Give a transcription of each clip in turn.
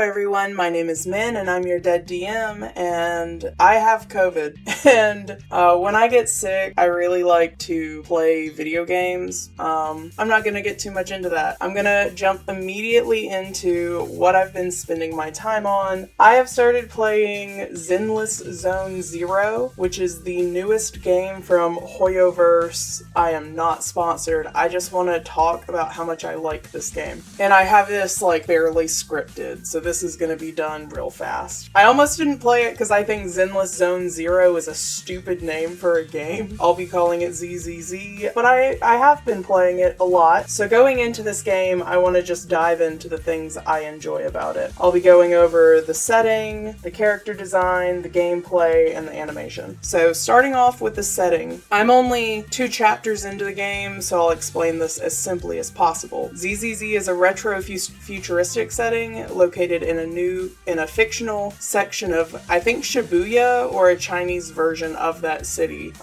everyone, my name is Min and I'm your dead DM, and I have COVID. And when I get sick, I really like to play video games. I'm not going to get too much into that. I'm going to jump immediately into what I've been spending my time on. I have started playing Zenless Zone Zer0, which is the newest game from Hoyoverse. I am not sponsored. I just want to talk about how much I like this game. And I have this barely scripted, so this is going to be done real fast. I almost didn't play it because I think Zenless Zone Zer0 is a stupid name for a game. I'll be calling it ZZZ, but I have been playing it a lot. So going into this game, I want to just dive into the things I enjoy about it. I'll be going over the setting, the character design, the gameplay, and the animation. So starting off with the setting, I'm only 2 chapters into the game, so I'll explain this as simply as possible. ZZZ is a retro futuristic setting located in a fictional section of, I think, Shibuya, or a Chinese version of that city.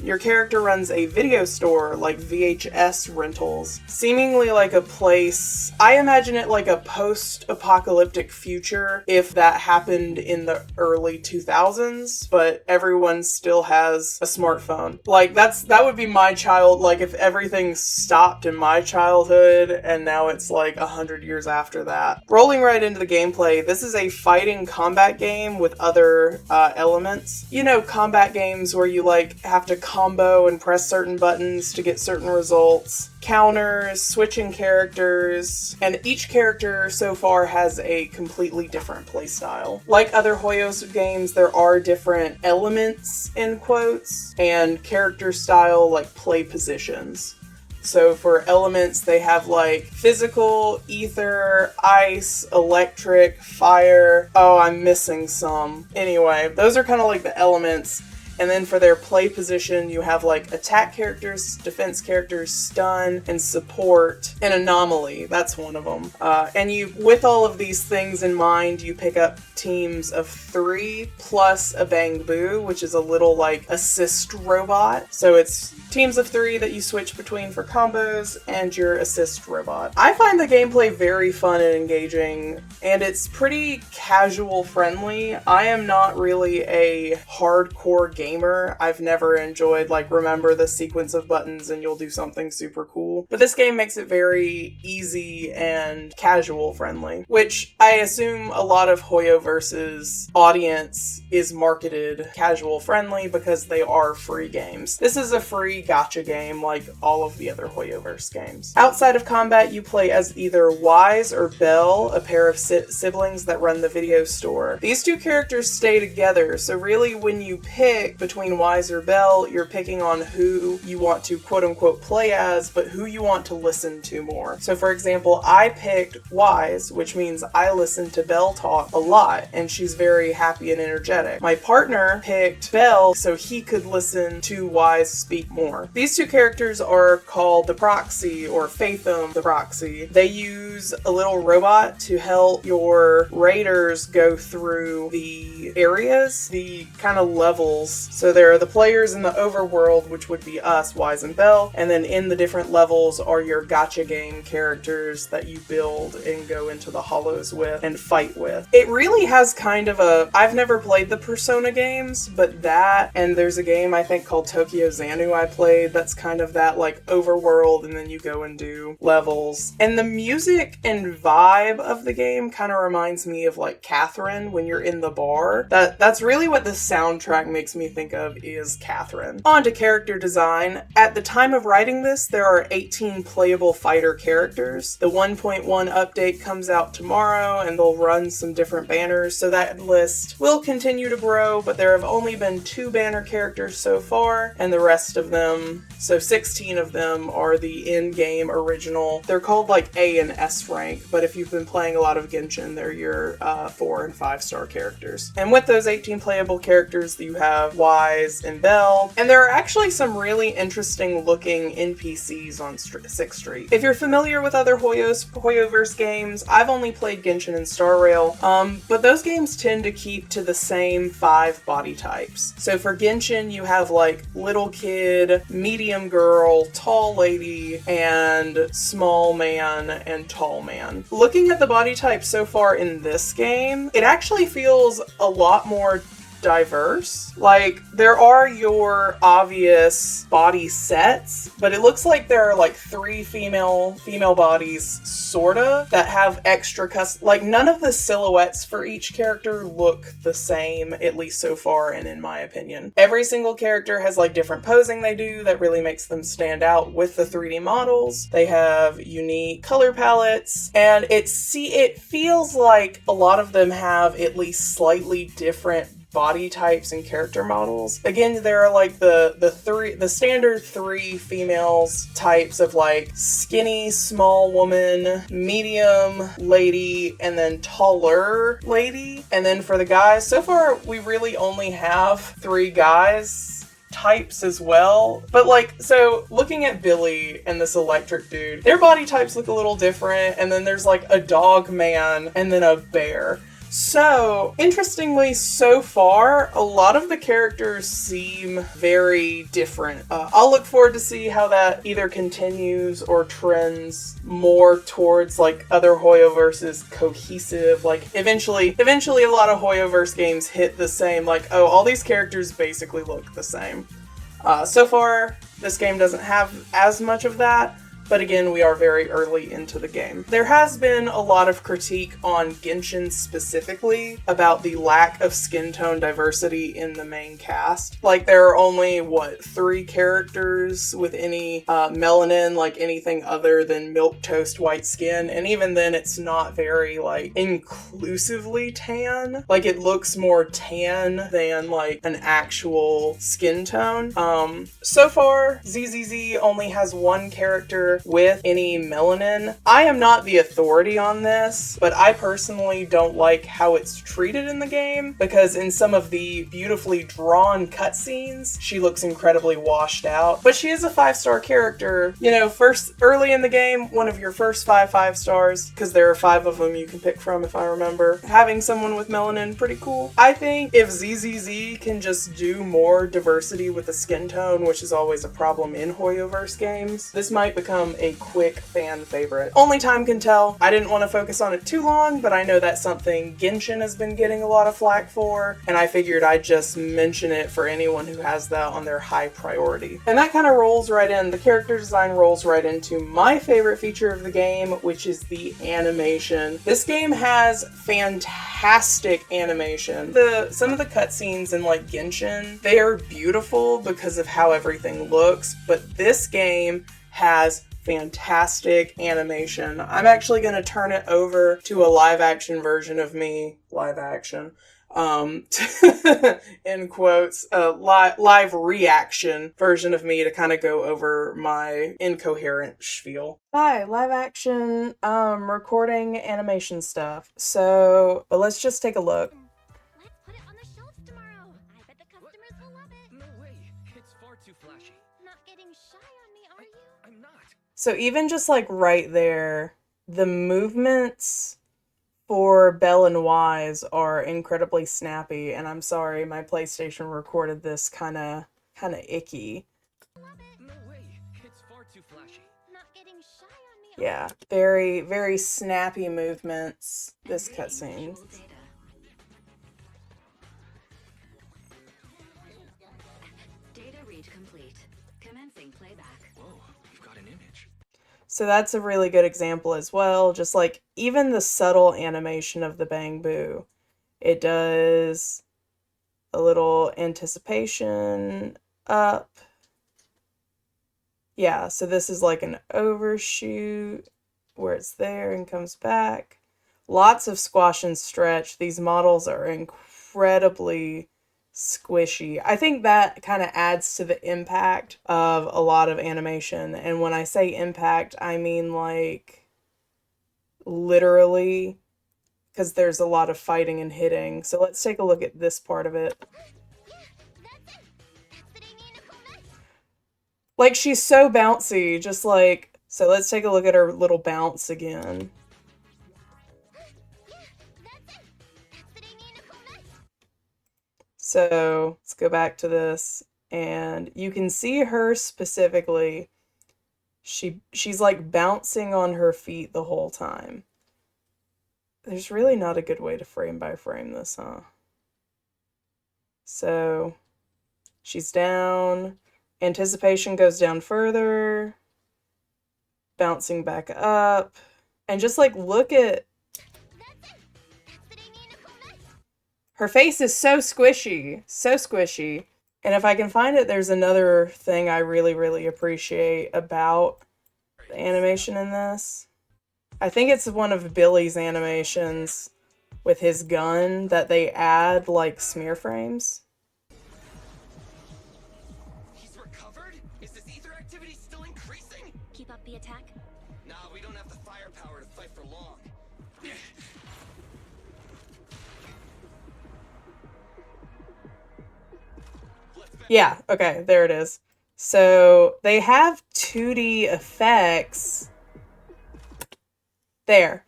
Your character runs a video store, like VHS rentals, seemingly like a place. I imagine it like a post-apocalyptic future if that happened in the early 2000s, but everyone still has a smartphone. That would be my child, if everything stopped in my childhood and now it's 100 years after that. Rolling right into the gameplay, this is a fighting combat game with other elements. You know, combat games where you have to combo and press certain buttons to get certain results. Counters, switching characters, and each character so far has a completely different playstyle. Like other Hoyos games, there are different elements, in quotes, and character style, play positions. So for elements, they have physical, ether, ice, electric, fire. Oh, I'm missing some. Anyway, those are kind of the elements. And then for their play position, you have attack characters, defense characters, stun, and support, and anomaly. That's one of them. And with all of these things in mind, you pick up teams of 3 plus a Bang Boo, which is a little assist robot. So it's teams of 3 that you switch between for combos, and your assist robot. I find the gameplay very fun and engaging, and it's pretty casual friendly. I am not really a hardcore gamer. I've never enjoyed remember the sequence of buttons and you'll do something super cool. But this game makes it very easy and casual friendly, which I assume a lot of Hoyoverse's audience is marketed casual friendly because they are free games. This is a free gacha game like all of the other Hoyoverse games. Outside of combat, you play as either Wise or Belle, a pair of siblings that run the video store. These 2 characters stay together, so really when you pick between Wise or Belle, you're picking on who you want to quote-unquote play as, but who you want to listen to more. So for example, I picked Wise, which means I listen to Belle talk a lot, and she's very happy and energetic. My partner picked Belle so he could listen to Wise speak more. These 2 characters are called the Proxy, or Fathom the Proxy. They use a little robot to help your raiders go through the areas, the kind of levels. So there are the players in the overworld, which would be us, Wise and Belle, and then in the different levels are your gacha game characters that you build and go into the hollows with and fight with. It really has kind of I've never played the Persona games, but that, and there's a game I think called Tokyo Xanu I played that's kind of that overworld, and then you go and do levels. And the music and vibe of the game kind of reminds me of Catherine when you're in the bar. That's really what the soundtrack makes me think of, is Catherine. On to character design. At the time of writing this, there are 18 playable fighter characters. The 1.1 update comes out tomorrow, and they'll run some different banners, so that list will continue to grow, but there have only been 2 banner characters so far, and the rest of them, so 16 of them, are the in-game original. They're called A and S rank, but if you've been playing a lot of Genshin, they're your 4 and 5 star characters. And with those 18 playable characters, you have Wise and Belle, and there are actually some really interesting looking NPCs on 6th Street. If you're familiar with other Hoyoverse games, I've only played Genshin and Star Rail, but those games tend to keep to the same 5 body types. So for Genshin, you have like little kid, and medium girl, tall lady, and small man and tall man. Looking at the body type so far in this game, it actually feels a lot more diverse. Like, there are your obvious body sets, but it looks like there are like 3 female bodies sorta that have extra like, none of the silhouettes for each character look the same, at least so far and in my opinion. Every single character has like different posing they do that really makes them stand out with the 3D models. They have unique color palettes, and it feels like a lot of them have at least slightly different body types and character models. Again, there are like the standard 3 females types of like skinny small woman, medium lady, and then taller lady. And then for the guys, so far we really only have 3 guys types as well. But like, so looking at Billy and this electric dude, their body types look a little different, and then there's like a dog man and then a bear. So, interestingly, so far, a lot of the characters seem very different. I'll look forward to see how that either continues or trends more towards like other Hoyoverses cohesive. Like, eventually a lot of Hoyoverse games hit the same, like, oh, all these characters basically look the same. So far, this game doesn't have as much of that. But again, we are very early into the game. There has been a lot of critique on Genshin specifically about the lack of skin tone diversity in the main cast. Like, there are only, 3 characters with any melanin, like anything other than milquetoast white skin, and even then it's not very, like, inclusively tan. Like, it looks more tan than, like, an actual skin tone. So far, ZZZ only has 1 character with any melanin. I am not the authority on this, but I personally don't like how it's treated in the game, because in some of the beautifully drawn cutscenes, she looks incredibly washed out. But she is a 5-star character. You know, early in the game, one of your first 5 stars, because there are 5 of them you can pick from if I remember. Having someone with melanin, pretty cool. I think if ZZZ can just do more diversity with the skin tone, which is always a problem in Hoyoverse games, this might become a quick fan favorite. Only time can tell. I didn't want to focus on it too long, but I know that's something Genshin has been getting a lot of flack for, and I figured I'd just mention it for anyone who has that on their high priority. And that kind of rolls right in. The character design rolls right into my favorite feature of the game, which is the animation. This game has fantastic animation. Some of the cutscenes in like Genshin, they are beautiful because of how everything looks, but this game has fantastic animation. I'm actually going to turn it over to a live action version of me, in quotes, live reaction version of me to kind of go over my incoherent spiel. Hi, live action, recording animation stuff. So, but let's just take a look. Let's put it on the shelves tomorrow. I bet the customers will love it. No way. It's far too flashy. Not getting shy on me, are you? I'm not. So even just like right there, the movements for Bell and Wise are incredibly snappy, and I'm sorry, my PlayStation recorded this kind of icky. Love it. No way. It's far too flashy. Not getting shy on me. Yeah, very, very snappy movements, this cutscene. Data read complete. Commencing playback. Whoa, you've got an image. So that's a really good example as well. Just like even the subtle animation of the Bang Boo. It does a little anticipation up. Yeah, so this is like an overshoot where it's there and comes back. Lots of squash and stretch. These models are incredibly squishy. I think that kind of adds to the impact of a lot of animation. And when I say impact, I mean like literally, because there's a lot of fighting and hitting. So let's take a look at this part of it. Like, she's so bouncy, just like, so let's take a look at her little bounce again. So let's go back to this And you can see her specifically. She's like bouncing on her feet the whole time. There's really not a good way to frame by frame this, huh? So she's down. Anticipation goes down further. Bouncing back up. And just like look at... Her face is so squishy. So squishy. And if I can find it, there's another thing I really, really appreciate about the animation in this. I think it's one of Billy's animations with his gun that they add like smear frames. He's recovered? Is this ether activity still increasing? Keep up the attack. Nah, we don't have the firepower to fight for long. Yeah, okay, there it is. So they have 2D effects. There.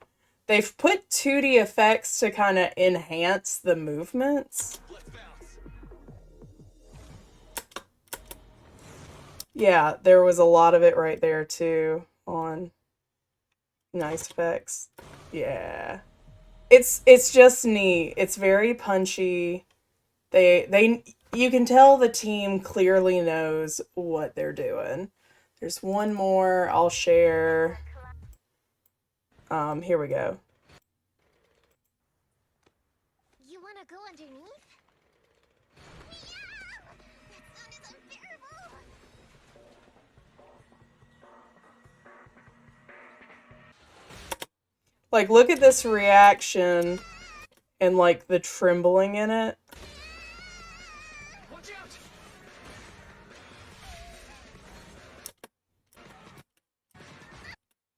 They've put 2D effects to kind of enhance the movements. Let's bounce. Yeah, there was a lot of it right there too on nice effects. Yeah. It's just neat. It's very punchy. You can tell the team clearly knows what they're doing. There's one more I'll share. Here we go. You wanna go underneath? Yeah! That sound is unbearable! Like, look at this reaction and, like, the trembling in it. Watch out!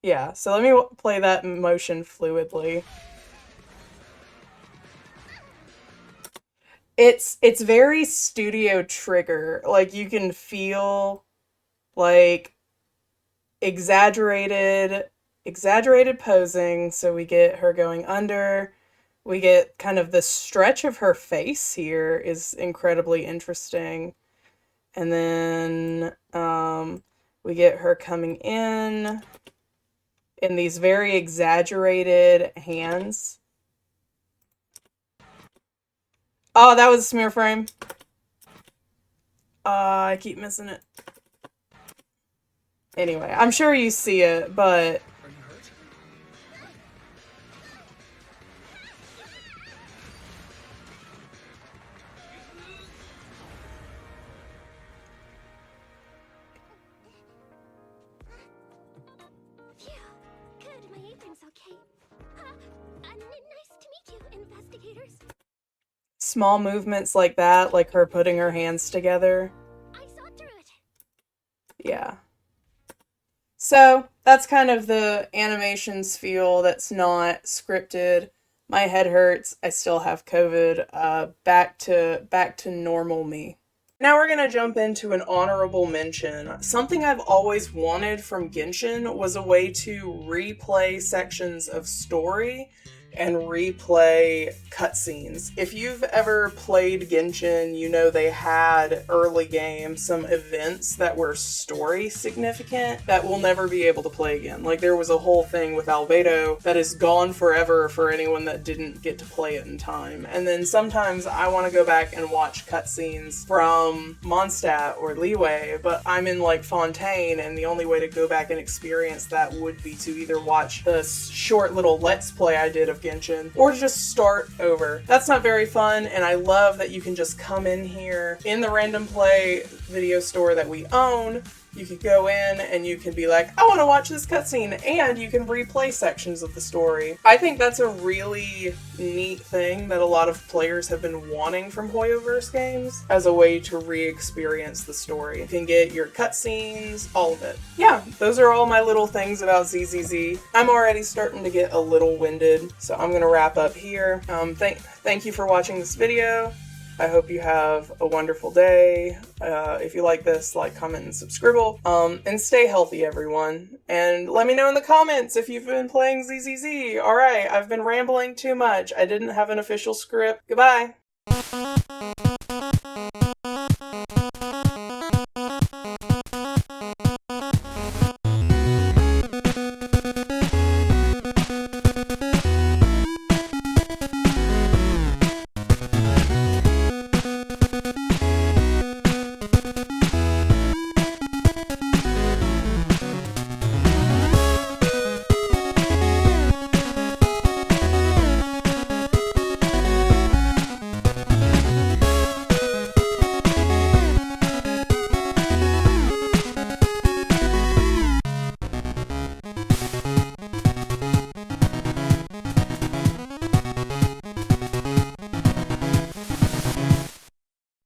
Yeah, so let me play that motion fluidly. It's very Studio Trigger. Like, you can feel, like, exaggerated posing. So we get her going under. We get kind of the stretch of her face here is incredibly interesting. And then we get her coming in these very exaggerated hands. Oh, that was a smear frame. I keep missing it. Anyway, I'm sure you see it, but... Are you hurt? Phew. Good, my apron's okay. Nice to meet you, investigators. Small movements like that, like her putting her hands together. I saw through it. Yeah. So, that's kind of the animations feel that's not scripted. My head hurts. I still have COVID. Back to normal me. Now we're going to jump into an honorable mention. Something I've always wanted from Genshin was a way to replay sections of story and replay cutscenes. If you've ever played Genshin, you know they had early game some events that were story significant that we'll never be able to play again. Like there was a whole thing with Albedo that is gone forever for anyone that didn't get to play it in time. And then sometimes I want to go back and watch cutscenes from Mondstadt or Liyue, but I'm in like Fontaine, and the only way to go back and experience that would be to either watch the short little Let's Play I did of Genshin, or to just start over. That's not very fun, and I love that you can just come in here in the Random Play video store that we own. You could go in and you can be like, I want to watch this cutscene, and you can replay sections of the story. I think that's a really neat thing that a lot of players have been wanting from Hoyoverse games as a way to re-experience the story. You can get your cutscenes, all of it. Yeah, those are all my little things about ZZZ. I'm already starting to get a little winded, so I'm going to wrap up here. Thank you for watching this video. I hope you have a wonderful day. If you like this, like, comment, and subscribe. And stay healthy, everyone. And let me know in the comments if you've been playing ZZZ. Alright, I've been rambling too much. I didn't have an official script. Goodbye!